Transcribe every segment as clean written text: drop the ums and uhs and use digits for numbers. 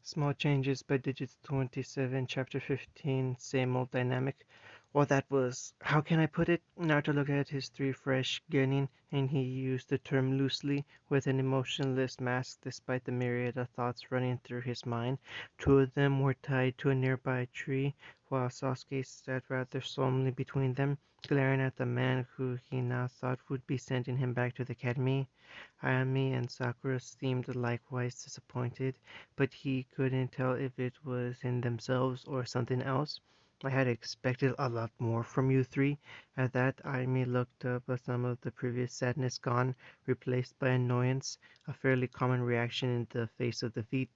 Small changes by Digits 27, Chapter 15, same old dynamic. Well, that was, how can I put it? Naruto looked at his three fresh genin, and he used the term loosely, with an emotionless mask despite the myriad of thoughts running through his mind. Two of them were tied to a nearby tree, while Sasuke sat rather solemnly between them, glaring at the man who he now thought would be sending him back to the academy. Ayame and Sakura seemed likewise disappointed, but he couldn't tell if it was in themselves or something else. I had expected a lot more from you three. At that, Ayame looked up, some of the previous sadness gone, replaced by annoyance, a fairly common reaction in the face of defeat.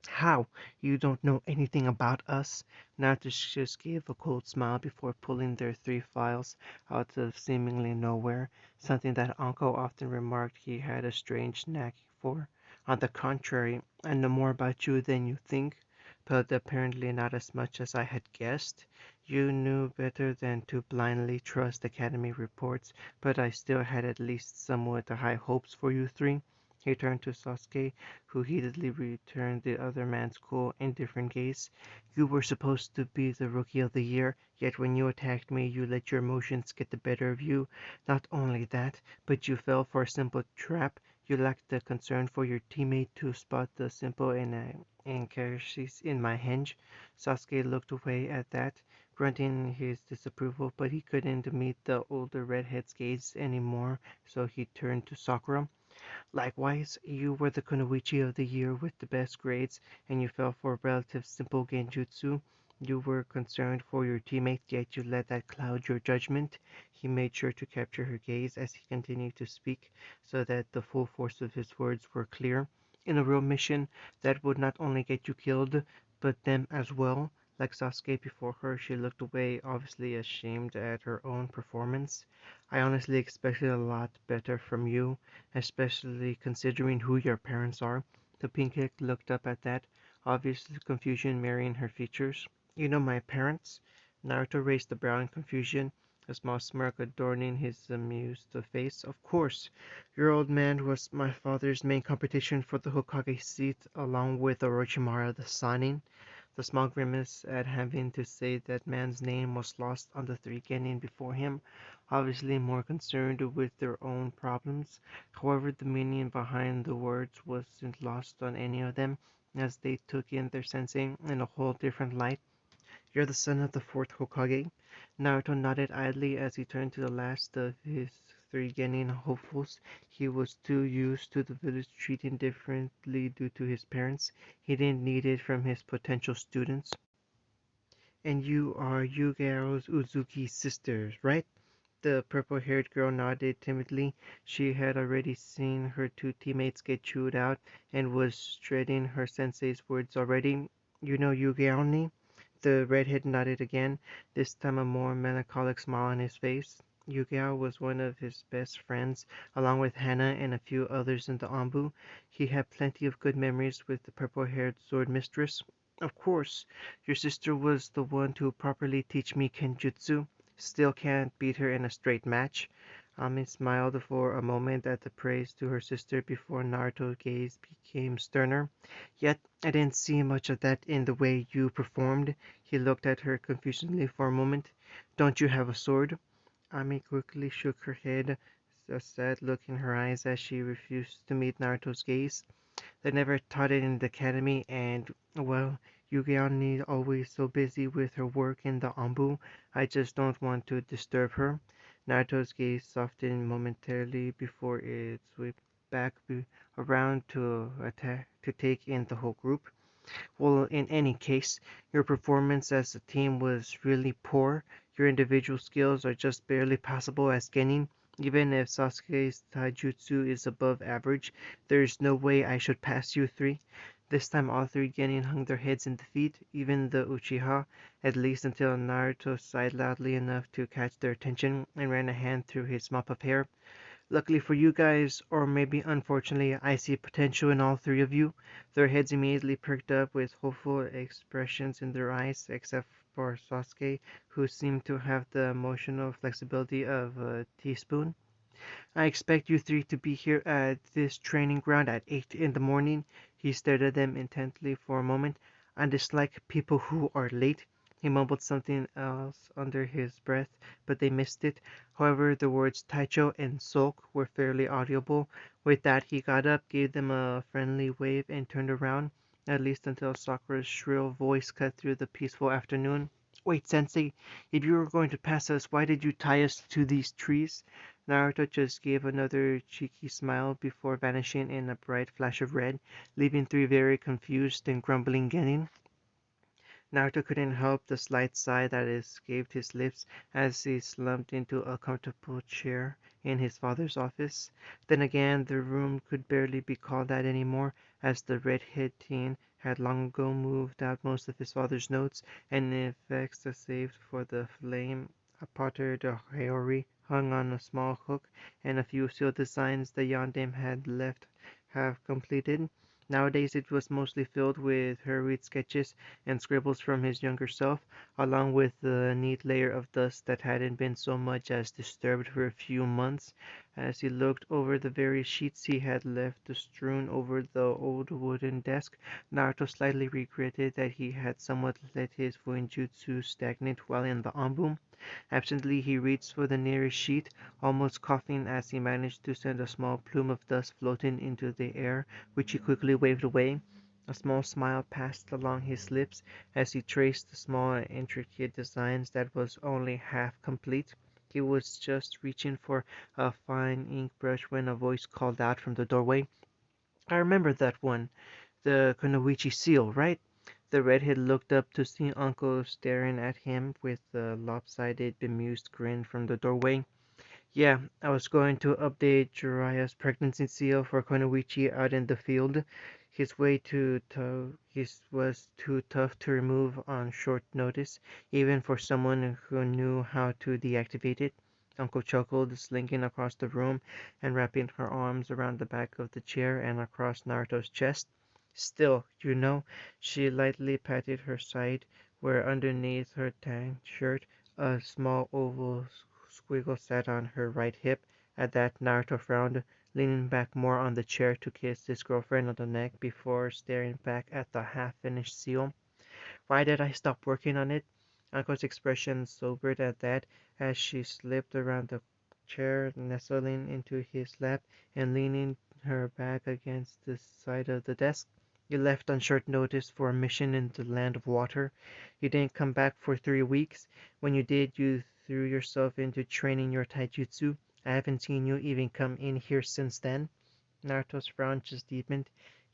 How? You don't know anything about us? Naruto just gave a cold smile before pulling their three files out of seemingly nowhere, something that Uncle often remarked he had a strange knack for. On the contrary, I know more about you than you think, but apparently not as much as I had guessed. You knew better than to blindly trust Academy reports, but I still had at least somewhat high hopes for you three. He turned to Sasuke, who heatedly returned the other man's cool, indifferent gaze. You were supposed to be the Rookie of the Year, yet when you attacked me, you let your emotions get the better of you. Not only that, but you fell for a simple trap. You lacked the concern for your teammate to spot the simple inaccuracies in my henge. Sasuke looked away at that, grunting his disapproval, but he couldn't meet the older redhead's gaze anymore, so he turned to Sakura. Likewise, you were the Kunoichi of the year with the best grades, and you fell for relative simple genjutsu. You were concerned for your teammates, yet you let that cloud your judgment. He made sure to capture her gaze as he continued to speak, so that the full force of his words were clear. In a real mission, that would not only get you killed, but them as well. Like Sasuke before her, she looked away, obviously ashamed at her own performance. I honestly expected a lot better from you, especially considering who your parents are. The pink kid looked up at that, obvious confusion marrying her features. You know my parents? Naruto raised a brow in confusion, a small smirk adorning his amused face. Of course, your old man was my father's main competition for the Hokage seat, along with Orochimaru the Sannin. The small grimace at having to say that man's name was lost on the three Genin before him, obviously more concerned with their own problems. However, the meaning behind the words wasn't lost on any of them, as they took in their sensei in a whole different light. You're the son of the fourth Hokage. Naruto nodded idly as he turned to the last of his three Genin hopefuls. He was too used to the village treating differently due to his parents. He didn't need it from his potential students. And you are Yugao Uzuki's sister, right? The purple-haired girl nodded timidly. She had already seen her two teammates get chewed out and was dreading her sensei's words already. You know Yugeoni? The redhead nodded again, this time a more melancholic smile on his face. Yugao was one of his best friends, along with Hana and a few others in the Anbu. He had plenty of good memories with the purple-haired sword mistress. Of course, your sister was the one to properly teach me Kenjutsu. Still can't beat her in a straight match. Ami smiled for a moment at the praise to her sister before Naruto's gaze became sterner. Yet I didn't see much of that in the way you performed. He looked at her confusedly for a moment. Don't you have a sword? Ami quickly shook her head, a sad look in her eyes as she refused to meet Naruto's gaze. They never taught it in the academy, and, well, Yugiani always so busy with her work in the Anbu, I just don't want to disturb her. Naruto's gaze softened momentarily before it swept back around to attack to take in the whole group. Well, in any case, your performance as a team was really poor. Your individual skills are just barely passable as Genin. Even if Sasuke's taijutsu is above average, there is no way I should pass you three. This time all three Genin hung their heads in defeat, even the Uchiha, at least until Naruto sighed loudly enough to catch their attention and ran a hand through his mop of hair. Luckily for you guys, or maybe unfortunately, I see potential in all three of you. Their heads immediately perked up with hopeful expressions in their eyes, except for Sasuke, who seemed to have the emotional flexibility of a teaspoon. I expect you three to be here at this training ground at 8 in the morning. He stared at them intently for a moment. I dislike people who are late. He mumbled something else under his breath, but they missed it. However, the words Taicho and Sulk were fairly audible. With that, he got up, gave them a friendly wave, and turned around, at least until Sakura's shrill voice cut through the peaceful afternoon. Wait, Sensei, if you were going to pass us, why did you tie us to these trees? Naruto just gave another cheeky smile before vanishing in a bright flash of red, leaving three very confused and grumbling genin. Naruto couldn't help the slight sigh that escaped his lips as he slumped into a comfortable chair in his father's office. Then again, the room could barely be called that anymore, as the red-haired teen had long ago moved out most of his father's notes and effects saved for the flame. A Potter de Hori hung on a small hook, and a few seal designs the Yondaime had left half completed. Nowadays it was mostly filled with hurried sketches and scribbles from his younger self, along with the neat layer of dust that hadn't been so much as disturbed for a few months. As he looked over the various sheets he had left strewn over the old wooden desk, Naruto slightly regretted that he had somewhat let his fuinjutsu stagnate while in the Anbu. Absently he reached for the nearest sheet, almost coughing as he managed to send a small plume of dust floating into the air, which he quickly waved away. A small smile passed along his lips as he traced the small intricate designs that was only half complete. He was just reaching for a fine ink brush when a voice called out from the doorway. I remember that one. The Kunoichi seal, right? The redhead looked up to see Uncle staring at him with a lopsided, bemused grin from the doorway. Yeah, I was going to update Jiraiya's pregnancy seal for Konoichi out in the field. His was too tough to remove on short notice, even for someone who knew how to deactivate it. Uncle chuckled, slinking across the room and wrapping her arms around the back of the chair and across Naruto's chest. Still, she lightly patted her side, where underneath her tank shirt a small oval squiggle sat on her right hip. At that, Naruto frowned, leaning back more on the chair to kiss his girlfriend on the neck before staring back at the half-finished seal. Why did I stop working on it? Uncle's expression sobered at that as she slipped around the chair, nestling into his lap and leaning her back against the side of the desk. You left on short notice for a mission in the land of water. You didn't come back for 3 weeks. When you did, you threw yourself into training your taijutsu. I haven't seen you even come in here since then. Naruto's frown just deepened.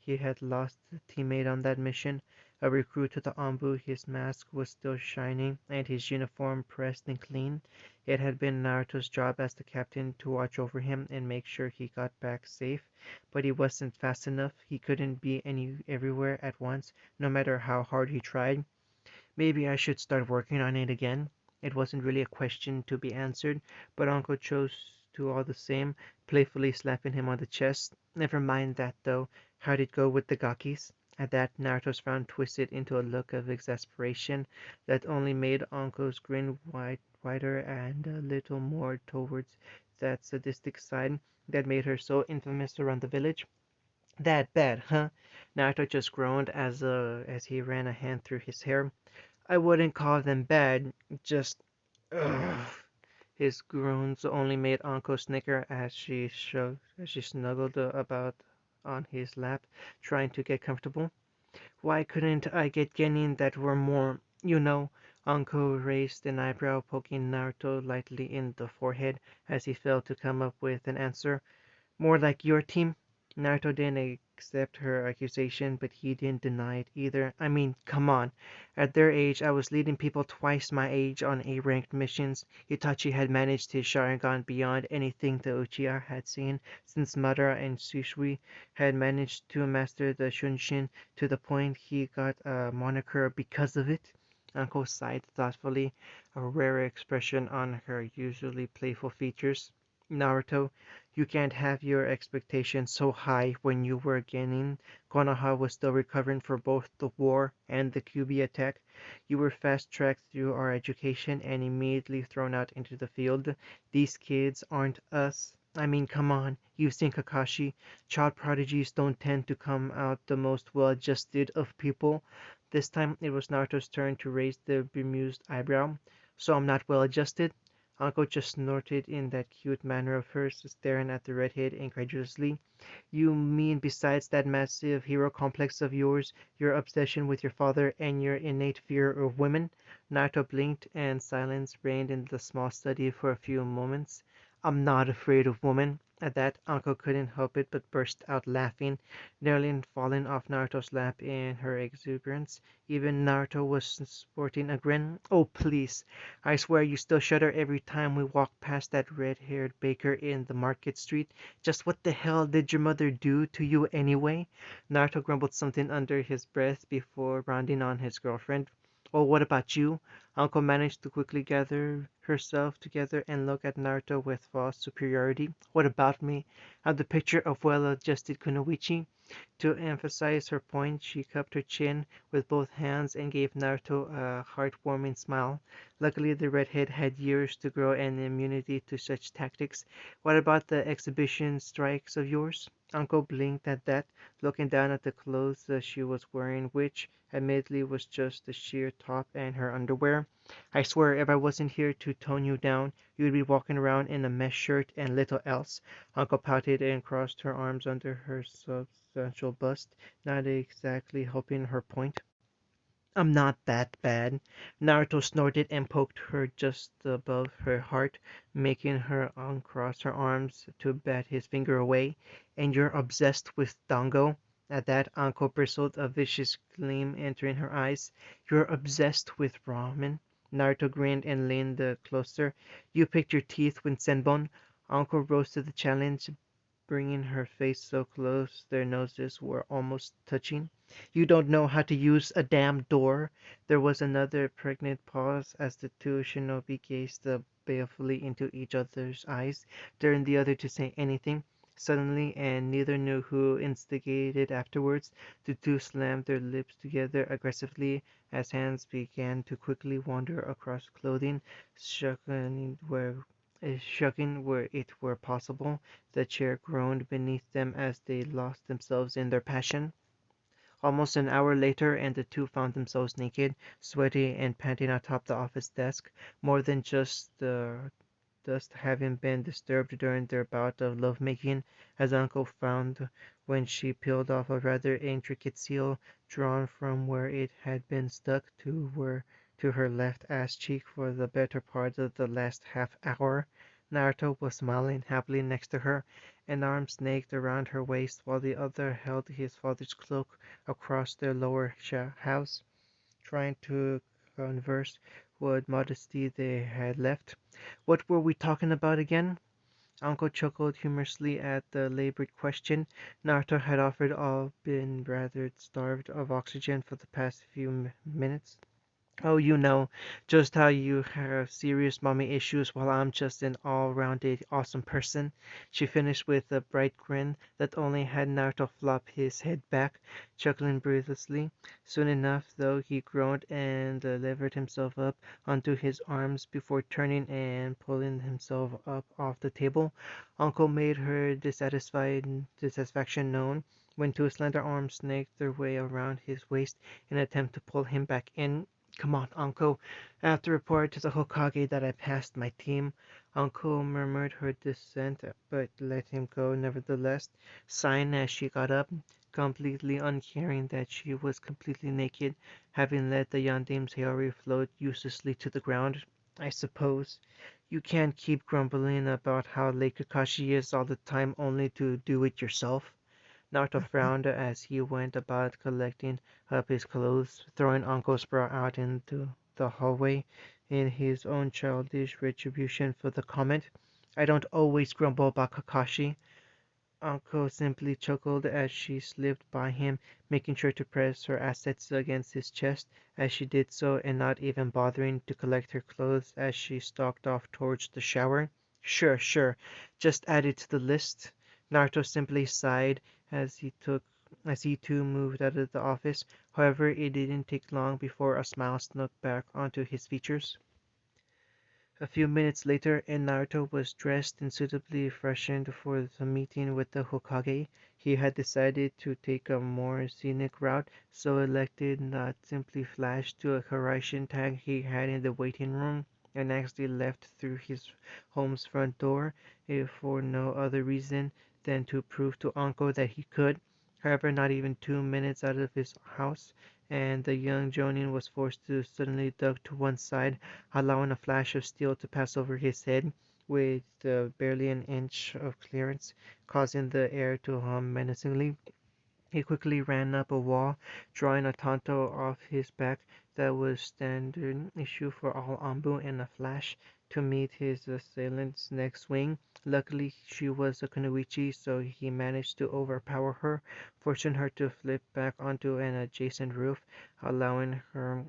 He had lost a teammate on that mission, a recruit to the Anbu. His mask was still shining and his uniform pressed and clean. It had been Naruto's job as the captain to watch over him and make sure he got back safe, but he wasn't fast enough. He couldn't be everywhere at once, no matter how hard he tried. Maybe I should start working on it again. It wasn't really a question to be answered, but Uncle chose to all the same, playfully slapping him on the chest. Never mind that, though. How'd it go with the Gakis? At that, Naruto's frown twisted into a look of exasperation that only made Uncle's grin wider and a little more towards that sadistic side that made her so infamous around the village. That bad, huh? Naruto just groaned as he ran a hand through his hair. I wouldn't call them bad, just ugh. His groans only made Anko snicker as she snuggled about on his lap, trying to get comfortable. Why couldn't I get genin that were more, Anko raised an eyebrow, poking Naruto lightly in the forehead as he failed to come up with an answer. More like your team? Naruto didn't accept her accusation, but he didn't deny it either. I mean, come on. At their age, I was leading people twice my age on A-ranked missions. Itachi had managed his Sharingan beyond anything the Uchiha had seen, since Madara and Shisui had managed to master the Shunshin to the point he got a moniker because of it. Uncle sighed thoughtfully, a rare expression on her usually playful features. Naruto, you can't have your expectations so high when you were gaining. Konoha was still recovering from both the war and the QB attack. You were fast-tracked through our education and immediately thrown out into the field. These kids aren't us. I mean, come on, you've seen Kakashi. Child prodigies don't tend to come out the most well-adjusted of people. This time it was Naruto's turn to raise the bemused eyebrow. So I'm not well-adjusted? Uncle just snorted in that cute manner of hers, staring at the redhead incredulously. You mean besides that massive hero complex of yours, your obsession with your father, and your innate fear of women? Naruto blinked, and silence reigned in the small study for a few moments. I'm not afraid of women. At that, Uncle couldn't help it but burst out laughing, nearly falling off Naruto's lap in her exuberance. Even Naruto was sporting a grin. Oh, please. I swear you still shudder every time we walk past that red-haired baker in the market street. Just what the hell did your mother do to you anyway? Naruto grumbled something under his breath before rounding on his girlfriend. Oh, what about you? Uncle managed to quickly gather herself together and look at Naruto with false superiority. What about me? I'm the picture of well-adjusted kunoichi. To emphasize her point, she cupped her chin with both hands and gave Naruto a heartwarming smile. Luckily, the redhead had years to grow and immunity to such tactics. What about the exhibition strikes of yours? Uncle blinked at that, looking down at the clothes that she was wearing, which, admittedly, was just the sheer top and her underwear. I swear, if I wasn't here to tone you down, you'd be walking around in a mesh shirt and little else. Uncle pouted and crossed her arms under her substantial bust, not exactly helping her point. I'm not that bad. Naruto snorted and poked her just above her heart, making her uncross her arms to bat his finger away. And you're obsessed with Dango? At that, Uncle bristled, a vicious gleam entering her eyes. You're obsessed with ramen? Naruto grinned and leaned closer. You picked your teeth with Senbon. Uncle rose to the challenge, bringing her face so close their noses were almost touching. You don't know how to use a damn door. There was another pregnant pause as the two shinobi gazed balefully into each other's eyes, daring the other to say anything. Suddenly, and neither knew who instigated afterwards, the two slammed their lips together aggressively as hands began to quickly wander across clothing, shucking where it were possible. The chair groaned beneath them as they lost themselves in their passion. Almost an hour later, and the two found themselves naked, sweaty, and panting atop the office desk, more than just the dust having been disturbed during their bout of love-making, as Uncle found when she peeled off a rather intricate seal drawn from where it had been stuck to her left ass cheek for the better part of the last half-hour. Naruto was smiling happily next to her, an arm snaked around her waist while the other held his father's cloak across their lower house, trying to converse what modesty they had left. What were we talking about again? Uncle chuckled humorously at the labored question. Naruto had offered all been rather starved of oxygen for the past few minutes. Oh, you know, just how you have serious mommy issues while I'm just an all-rounded awesome person. She finished with a bright grin that only had Naruto flop his head back, chuckling breathlessly. Soon enough, though, he groaned and delivered himself up onto his arms before turning and pulling himself up off the table. Uncle made her dissatisfaction known when two slender arms snaked their way around his waist in an attempt to pull him back in. Come on, Uncle. I have to report to the Hokage that I passed my team. Uncle murmured her dissent, but let him go nevertheless, sighing as she got up, completely uncaring that she was completely naked, having let the Yandame's Haori float uselessly to the ground. I suppose. You can't keep grumbling about how late Kakashi is all the time only to do it yourself. Naruto frowned as he went about collecting up his clothes, throwing Uncle's bra out into the hallway in his own childish retribution for the comment. I don't always grumble about Kakashi. Uncle simply chuckled as she slipped by him, making sure to press her assets against his chest as she did so and not even bothering to collect her clothes as she stalked off towards the shower. Sure, sure, just add it to the list. Naruto simply sighed as he too moved out of the office. However, it didn't take long before a smile snuck back onto his features. A few minutes later, and Naruto was dressed and suitably freshened for the meeting with the Hokage. He had decided to take a more scenic route, so elected not simply flash to a Hiraishin tag he had in the waiting room and actually left through his home's front door, if for no other reason than to prove to Anko that he could. However, not even 2 minutes out of his house, and the young Jonin was forced to suddenly duck to one side, allowing a flash of steel to pass over his head with barely an inch of clearance, causing the air to hum menacingly. He quickly ran up a wall, drawing a Tonto off his back that was standard issue for all Anbu in a flash to meet his assailant's next swing. Luckily, she was a Kunoichi, so he managed to overpower her, forcing her to flip back onto an adjacent roof, allowing her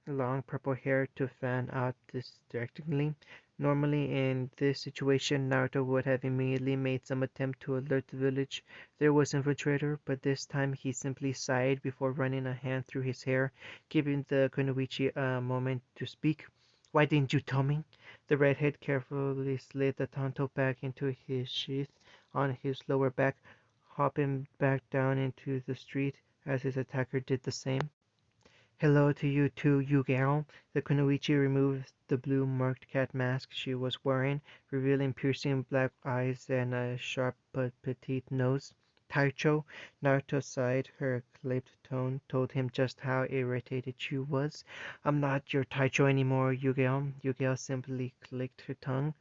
long purple hair to fan out distractingly. Normally, in this situation, Naruto would have immediately made some attempt to alert the village there was Infiltrator, but this time he simply sighed before running a hand through his hair, giving the Kunoichi a moment to speak. Why didn't you tell me? The redhead carefully slid the Tonto back into his sheath on his lower back, hopping back down into the street as his attacker did the same. Hello to you too, Yugao. The Kunoichi removed the blue marked cat mask she was wearing, revealing piercing black eyes and a sharp but petite nose. Taicho, Naruto sighed. Her clipped tone told him just how irritated she was. I'm not your Taicho anymore, Yugao. Yugao simply clicked her tongue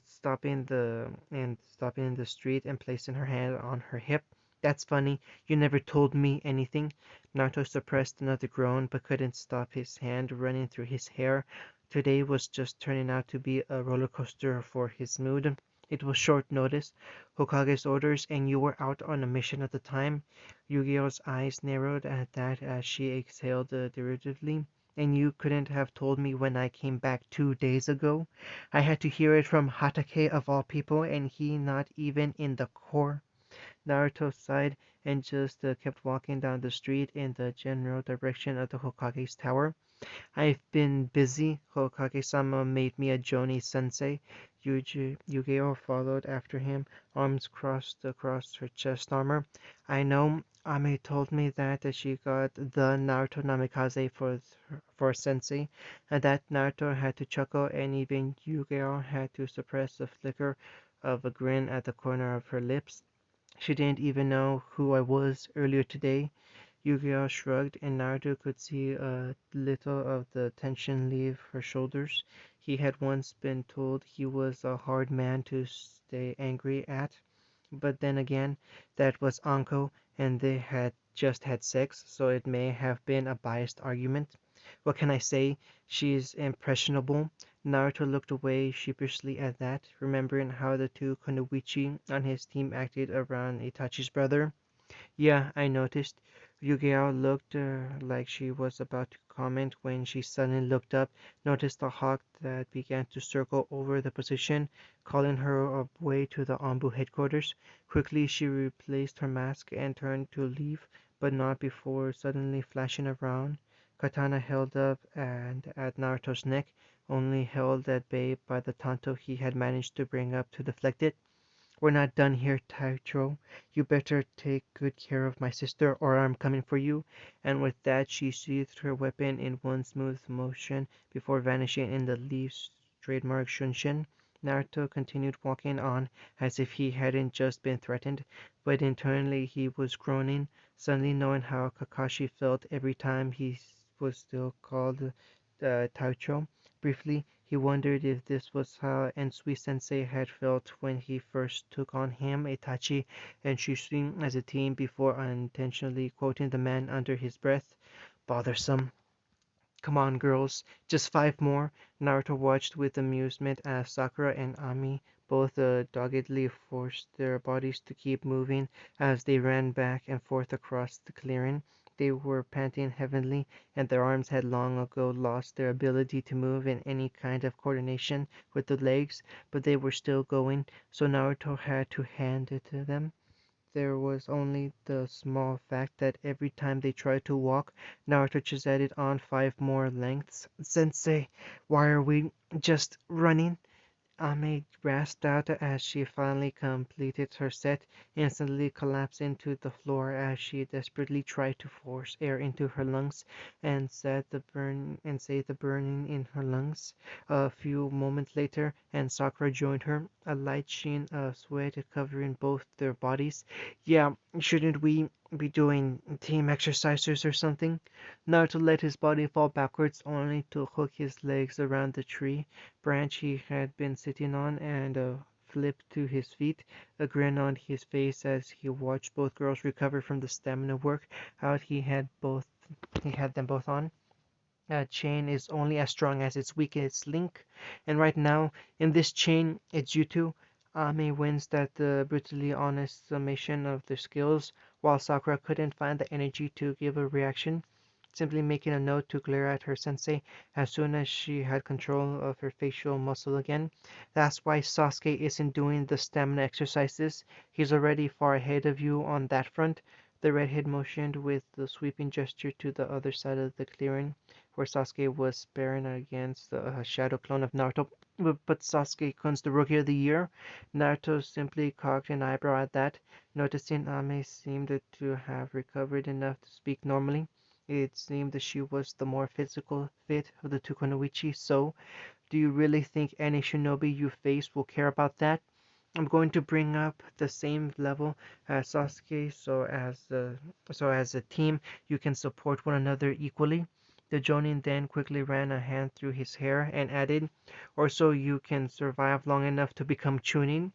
stopping in the street and placing her hand on her hip. That's funny. You never told me anything. Naruto suppressed another groan but couldn't stop his hand running through his hair. Today was just turning out to be a roller coaster for his mood. It was short notice, Hokage's orders, and you were out on a mission at the time. Yu-Gi-Oh's eyes narrowed at that as she exhaled derivatively. And you couldn't have told me when I came back 2 days ago? I had to hear it from Hatake of all people, and he not even in the core. Naruto sighed and just kept walking down the street in the general direction of the Hokage's tower. I've been busy. Hokage-sama made me a Joni sensei. Yu-Gi-Oh followed after him, arms crossed across her chest armor. I know. Ame told me that she got the Naruto Namikaze for sensei, and that Naruto had to chuckle, and even Yu-Gi-Oh had to suppress a flicker of a grin at the corner of her lips. She didn't even know who I was earlier today. Yu-Gi-Oh shrugged, and Naruto could see a little of the tension leave her shoulders. He had once been told he was a hard man to stay angry at, but then again, that was Anko, and they had just had sex, so it may have been a biased argument. What can I say? She's impressionable. Naruto looked away sheepishly at that, remembering how the two Kunoichi on his team acted around Itachi's brother. Yeah, I noticed. Yu-Gi-Oh looked like she was about to comment when she suddenly looked up, noticed a hawk that began to circle over the position, calling her away to the Anbu headquarters. Quickly she replaced her mask and turned to leave, but not before suddenly flashing around, katana held up and at Naruto's neck, only held at bay by the tanto he had managed to bring up to deflect it. We're not done here, Taicho. You better take good care of my sister, or I'm coming for you. And with that, she sheathed her weapon in one smooth motion before vanishing in the Leaf's trademark Shunshin. Naruto continued walking on as if he hadn't just been threatened, but internally he was groaning, suddenly knowing how Kakashi felt every time he was still called Taicho. Briefly, he wondered if this was how Ensui Sensei had felt when he first took on him, Itachi, and Shishin as a team before unintentionally quoting the man under his breath. Bothersome. Come on, girls, just 5 more. Naruto watched with amusement as Sakura and Ami both doggedly forced their bodies to keep moving as they ran back and forth across the clearing. They were panting heavily, and their arms had long ago lost their ability to move in any kind of coordination with the legs, but they were still going, so Naruto had to hand it to them. there was only the small fact that every time they tried to walk, Naruto just added on 5 more lengths. Sensei, why are we just running? Ame rasped out as she finally completed her set, instantly collapsing to the floor as she desperately tried to force air into her lungs and save the burning in her lungs. A few moments later, and Sakura joined her, a light sheen of sweat covering both their bodies. Yeah, shouldn't we be doing team exercises or something? Naruto let his body fall backwards only to hook his legs around the tree branch he had been sitting on and flip to his feet, a grin on his face as he watched both girls recover from the stamina work out he had them both on. A chain is only as strong as its weakest link, and right now, in this chain, it's you two. Ame winced at the brutally honest summation of their skills, while Sakura couldn't find the energy to give a reaction, simply making a note to glare at her sensei as soon as she had control of her facial muscle again. That's why Sasuke isn't doing the stamina exercises. He's already far ahead of you on that front. The redhead motioned with the sweeping gesture to the other side of the clearing where Sasuke was sparring against a shadow clone of Naruto. But Sasuke-kun's the Rookie of the Year. Naruto simply cocked an eyebrow at that, noticing Ame seemed to have recovered enough to speak normally. It seemed that she was the more physical fit of the two Kunoichi, so do you really think any shinobi you face will care about that? I'm going to bring up the same level as Sasuke so as a team you can support one another equally. The Jonin then quickly ran a hand through his hair and added, or so you can survive long enough to become Chunin.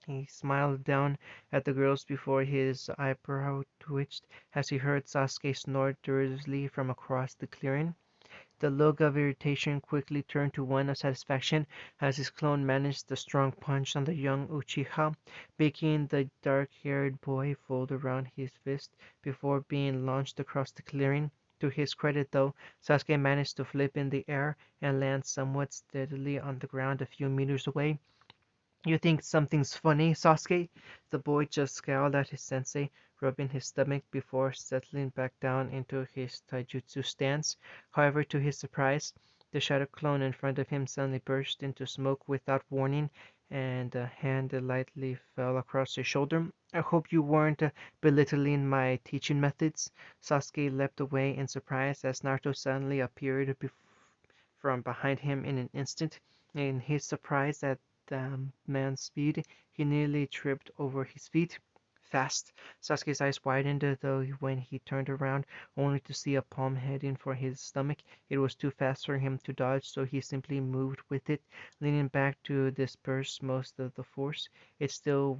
He smiled down at the girls before his eyebrow twitched as he heard Sasuke snort derisively from across the clearing. The look of irritation quickly turned to one of satisfaction as his clone managed the strong punch on the young Uchiha, making the dark-haired boy fold around his fist before being launched across the clearing. To his credit, though, Sasuke managed to flip in the air and land somewhat steadily on the ground a few meters away. You think something's funny, Sasuke? The boy just scowled at his sensei, rubbing his stomach before settling back down into his taijutsu stance. However, to his surprise, the shadow clone in front of him suddenly burst into smoke without warning, and a hand lightly fell across his shoulder. I hope you weren't belittling my teaching methods. Sasuke leapt away in surprise as Naruto suddenly appeared from behind him in an instant. In his surprise at the man's speed, he nearly tripped over his feet. Fast! Sasuke's eyes widened, though when he turned around, only to see a palm heading for his stomach, it was too fast for him to dodge, so he simply moved with it, leaning back to disperse most of the force. It still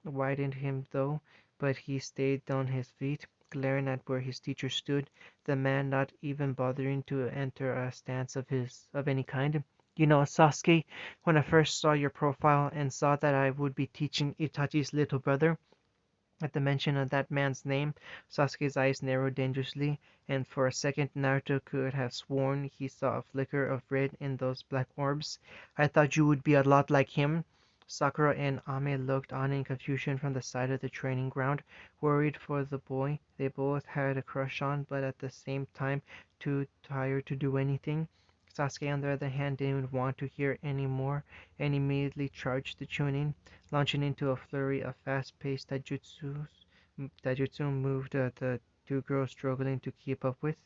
widened him, though, but he stayed on his feet, glaring at where his teacher stood, the man not even bothering to enter a stance of any kind. You know, Sasuke, when I first saw your profile and saw that I would be teaching Itachi's little brother, at the mention of that man's name, Sasuke's eyes narrowed dangerously, and for a second Naruto could have sworn he saw a flicker of red in those black orbs. I thought you would be a lot like him. Sakura and Ame looked on in confusion from the side of the training ground, worried for the boy they both had a crush on, but at the same time too tired to do anything. Sasuke, on the other hand, didn't want to hear any more, and immediately charged the Chunin, launching into a flurry of fast-paced taijutsu moved the two girls struggling to keep up with.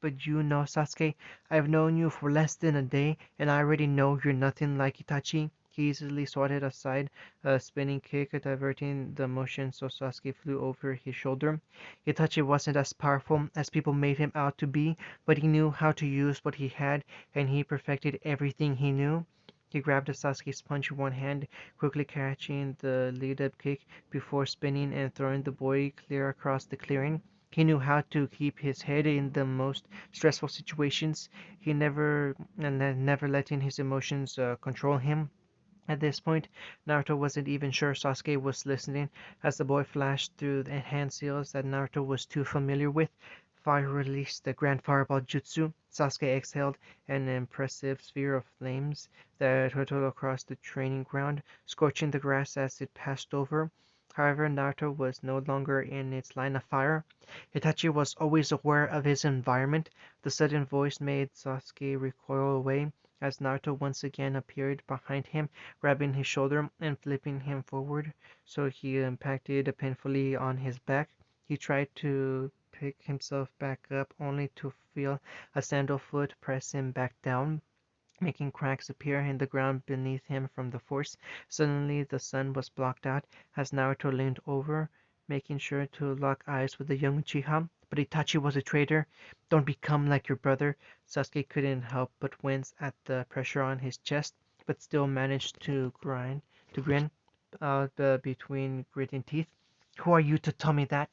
But you know, Sasuke, I've known you for less than a day, and I already know you're nothing like Itachi. He easily swatted aside a spinning kick, diverting the motion so Sasuke flew over his shoulder. Itachi wasn't as powerful as people made him out to be, but he knew how to use what he had, and he perfected everything he knew. He grabbed Sasuke's punch in one hand, quickly catching the lead-up kick before spinning and throwing the boy clear across the clearing. He knew how to keep his head in the most stressful situations. He never letting his emotions control him. At this point, Naruto wasn't even sure Sasuke was listening, as the boy flashed through the hand seals that Naruto was too familiar with. Fire released the Grand Fireball Jutsu. Sasuke exhaled an impressive sphere of flames that hurtled across the training ground, scorching the grass as it passed over. However, Naruto was no longer in its line of fire. Itachi was always aware of his environment. The sudden voice made Sasuke recoil away as Naruto once again appeared behind him, grabbing his shoulder and flipping him forward so he impacted painfully on his back. He tried to pick himself back up only to feel a sandal foot press him back down, making cracks appear in the ground beneath him from the force. Suddenly the sun was blocked out as Naruto leaned over, making sure to lock eyes with the young Uchiha. But Itachi was a traitor. Don't become like your brother. Sasuke couldn't help but wince at the pressure on his chest, but still managed to grin out between gritting teeth. Who are you to tell me that?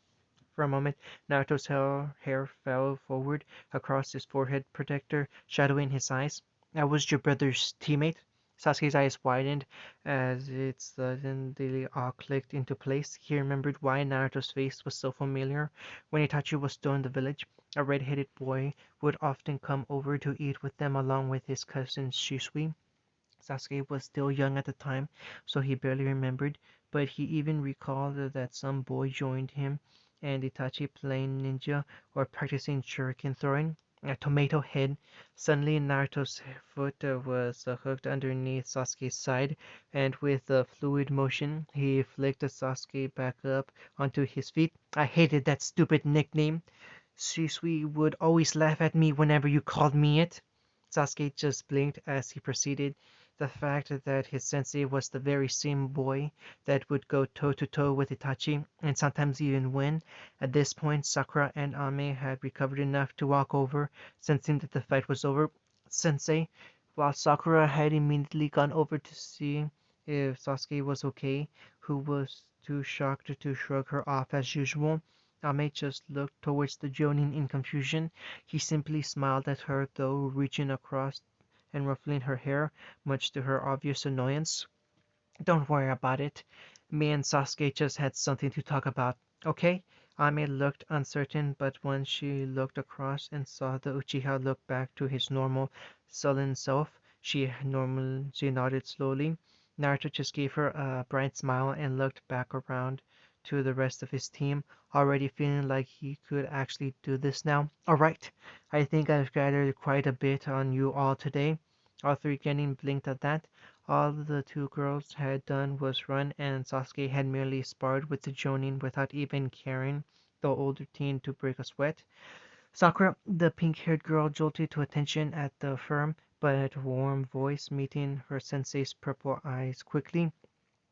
For a moment, Naruto's hair fell forward across his forehead protector, shadowing his eyes. I was your brother's teammate. Sasuke's eyes widened as it suddenly all clicked into place. He remembered why Naruto's face was so familiar. When Itachi was still in the village, a red-headed boy would often come over to eat with them along with his cousin Shisui. Sasuke was still young at the time, so he barely remembered, but he even recalled that some boy joined him and Itachi playing ninja or practicing shuriken throwing. A tomato head. Suddenly, Naruto's foot was hooked underneath Sasuke's side, and with a fluid motion, he flicked Sasuke back up onto his feet. I hated that stupid nickname. Shisui would always laugh at me whenever you called me it. Sasuke just blinked as he proceeded. The fact that his sensei was the very same boy that would go toe to toe with Itachi, and sometimes even win. At this point, Sakura and Ame had recovered enough to walk over, sensing that the fight was over. Sensei, while Sakura had immediately gone over to see if Sasuke was okay, who was too shocked to shrug her off as usual. Ame just looked towards the Jonin in confusion. He simply smiled at her, though, reaching across and ruffling her hair, much to her obvious annoyance. Don't worry about it. Me and Sasuke just had something to talk about, okay? Ame looked uncertain, but when she looked across and saw the Uchiha look back to his normal, sullen self, she nodded slowly. Naruto just gave her a bright smile and looked back around to the rest of his team, already feeling like he could actually do this now. All right, I think I've gathered quite a bit on you all today. All three Genin blinked at that. All the two girls had done was run, and Sasuke had merely sparred with the Jonin without even caring the older teen to break a sweat. Sakura, the pink-haired girl, jolted to attention at the firm but warm voice meeting her sensei's purple eyes quickly.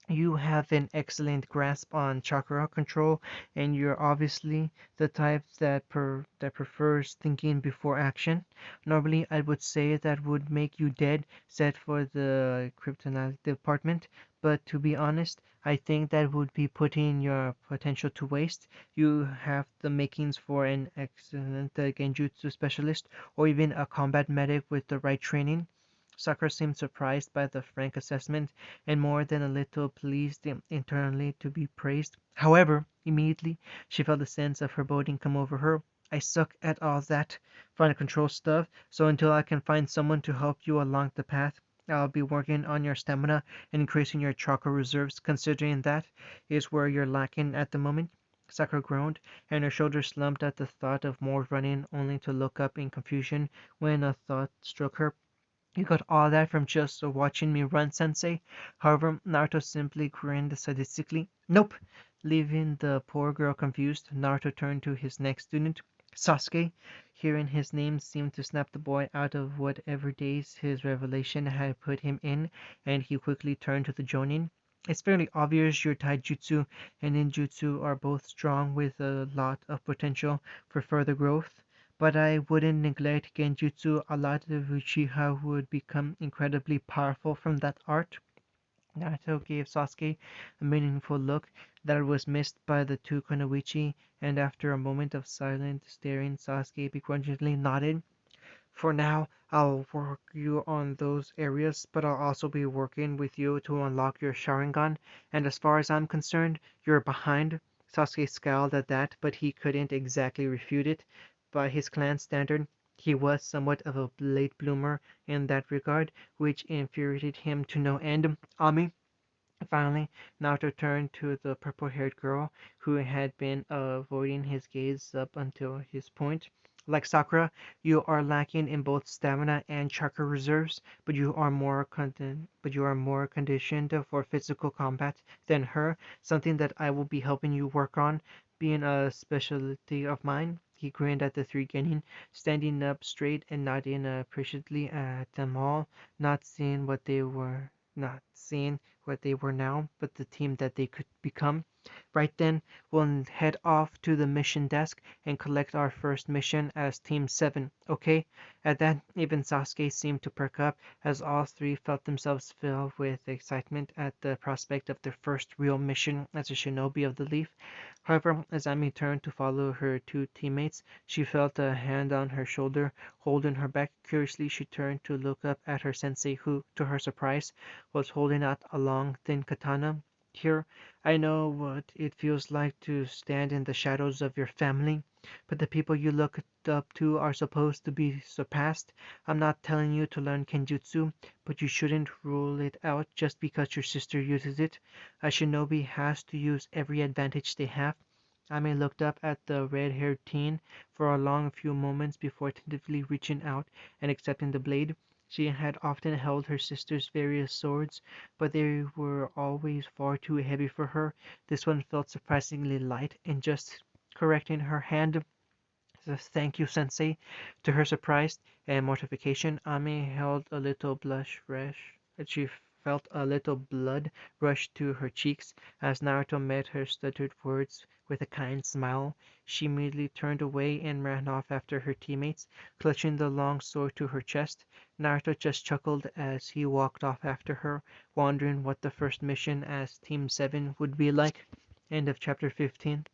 You have an excellent grasp on chakra control, and you're obviously the type that prefers thinking before action. Normally, I would say that would make you dead set for the kryptonite department, but to be honest, I think that would be putting your potential to waste. You have the makings for an excellent genjutsu specialist, or even a combat medic with the right training. Sakura seemed surprised by the frank assessment, and more than a little pleased internally to be praised. However, immediately she felt a sense of foreboding come over her. I suck at all that fun control stuff, so until I can find someone to help you along the path, I'll be working on your stamina and increasing your chakra reserves, considering that is where you're lacking at the moment. Sakura groaned, and her shoulders slumped at the thought of more running, only to look up in confusion when a thought struck her. You got all that from just watching me run, Sensei? However, Naruto simply grinned sadistically. Nope! Leaving the poor girl confused, Naruto turned to his next student, Sasuke. Hearing his name seemed to snap the boy out of whatever daze his revelation had put him in, and he quickly turned to the Jonin. It's fairly obvious your taijutsu and ninjutsu are both strong with a lot of potential for further growth. But I wouldn't neglect Genjutsu. A lot of Uchiha would become incredibly powerful from that art. Naruto gave Sasuke a meaningful look that was missed by the two Kunoichi, and after a moment of silent staring, Sasuke begrudgingly nodded. For now, I'll work you on those areas, but I'll also be working with you to unlock your Sharingan, and as far as I'm concerned, you're behind. Sasuke scowled at that, but he couldn't exactly refute it. By his clan standard, he was somewhat of a late bloomer in that regard, which infuriated him to no end. Ami, Finally, Naruto turned to the purple-haired girl who had been avoiding his gaze up until his point. Like Sakura, you are lacking in both stamina and chakra reserves, but you are more conditioned for physical combat than her, something that I will be helping you work on, being a specialty of mine. He grinned at the three genin, standing up straight and nodding appreciatively at them all, not seeing what they were now, but the team that they could become. Right then, we'll head off to the mission desk and collect our first mission as Team 7, okay? At that, even Sasuke seemed to perk up as all three felt themselves fill with excitement at the prospect of their first real mission as a shinobi of the leaf. However, as Ami turned to follow her two teammates, she felt a hand on her shoulder, holding her back. Curiously, she turned to look up at her sensei, who, to her surprise, was holding out a long, thin katana. Here, I know what it feels like to stand in the shadows of your family, but the people you look up to are supposed to be surpassed. I'm not telling you to learn kenjutsu, but you shouldn't rule it out just because your sister uses it. A shinobi has to use every advantage they have. Ame looked up at the red-haired teen for a long few moments before tentatively reaching out and accepting the blade. She had often held her sister's various swords, but they were always far too heavy for her. This one felt surprisingly light, and just correcting her hand, "Thank you, Sensei." To her surprise and mortification, Ami held a little blush rush. She felt a little blood rush to her cheeks as Naruto met her stuttered words with a kind smile. She immediately turned away and ran off after her teammates, clutching the long sword to her chest. Naruto just chuckled as he walked off after her, wondering what the first mission as Team 7 would be like. End of chapter 15.